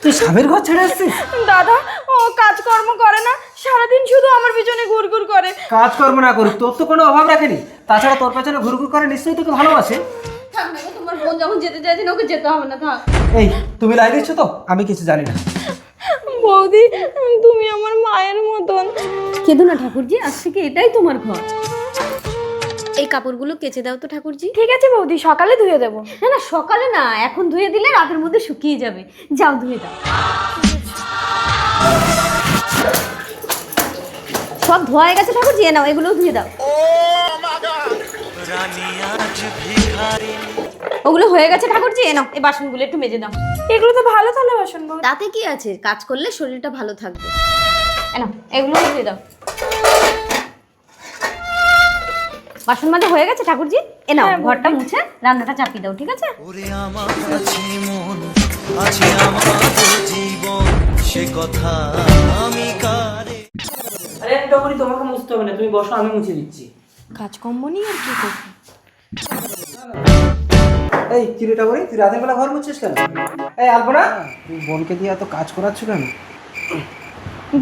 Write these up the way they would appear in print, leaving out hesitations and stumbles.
তুই স্বামীর ঘর ছেড়ে আসছিস? দাদা ও কাজকর্ম করে না, সারাদিন শুধু আমার পিছনে ঘুরঘুর করে। কাজকর্ম না করুক, তোর তো কোনো অভাব রাখেনি। তাছাড়া তোর পেছনে ঘুরঘুর করে নিশ্চয়ই তোকে ভালোবাসে। থাক না গো, তোমার বোন যখন যেতে চাইছে না, ওকে যেতে হবে না, থাক। এই তুমি লাই দিচ্ছ তো, আমি কিছু জানি না। বৌদি তুমি আমার মায়ের মতন। কেঁদো না ঠাকুরজি, আজ থেকে এটাই তোমার ঘর। এই কাপড়গুলো কেচে দাও তো ঠাকুরজি। ঠিক আছে বৌদি, সকালে ধুয়ে দেবো। না না, সকালে না, এখন ধুয়ে দিলে রাতের মধ্যে শুকিয়ে যাবে। যাও ধুয়ে দাও। সব ধোয়া হয়ে গেছে ঠাকুরজি, এ নাও এগুলোও ধুয়ে দাও। ওগুলো হয়ে গেছে ঠাকুরজি, এ নাও এই বাসনগুলো একটু মেজে দাও। এগুলো তো ভালো থালা বাসন বৌদি। তাতে কি আছে, কাজ করলে শরীরটা ভালো থাকবে। এ নাও এগুলো ধুয়ে দাও। বাসন মাজা হয়ে গেছে ঠাকুরজি, এ নাও হ্যাঁ, ঘরটা মুছে রান্নাটা চাপিয়ে দাও, ঠিক আছে? ওরে আমার আছে মন, আছে আমাদের জীবন, সে কথা আমি কারে। আরে টগরি, তোমাকে মুছতে হবে না, তুমি বসো, আমি মুছে দিচ্ছি। কাজকর্ম নিয়ে আর কি করবো। এই কিরে টগরি, তুই রাতের বেলা ঘর মুছছিস কেন? এই আলপনা, তুই বোনকে দিয়ে এত কাজ করাচ্ছ কেন?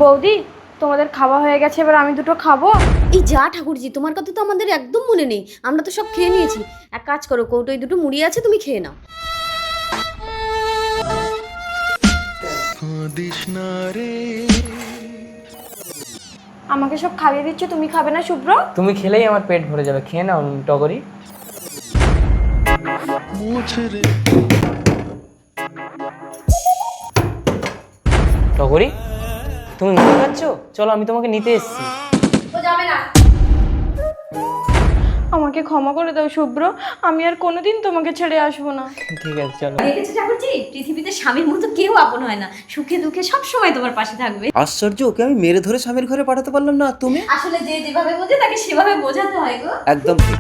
বৌদি তোমাদের খাওয়া হয়ে গেছে, এবার আমি দুটো খাবো। এই যা ঠাকুরজি, তোমার কথা তো আমাদের একদম মনে নেই, আমরা তো সব খেয়ে নিয়েছি। এক কাজ করো, কৌটোয় দুটো মুড়ি আছে, তুমি খেয়ে নাও। দিস না রে, আমাকে সব খাইয়ে দিচ্ছে, তুমি খাবে না শুভ্র? তুমি খেলেই আমার পেট ভরে যাবে, খেয়ে নাও টগরি। মুছে রে। টগরি, তুমি মুড়ি খাচ্ছ? চলো আমি তোমাকে নিতে এসেছি। ও যাবে না। আমাকে ক্ষমা করে দাও শুভ্র, আমি আর কোনোদিন তোমাকে ছেড়ে আসবো না। ঠিক আছে চলো। দেখেছো ঠাকুরজি, পৃথিবীতে স্বামীর মতো কেউ আপন হয় না, সুখে দুঃখে সব সময় তোমার পাশে থাকবে। আশ্চর্য, ওকে আমি মেরে ধরে স্বামীর ঘরে পাঠাতে পারলাম না, তুমি? আসলে যে যেভাবে বোঝে তাকে সেভাবে বোঝাতে হয় গো। একদম ঠিক।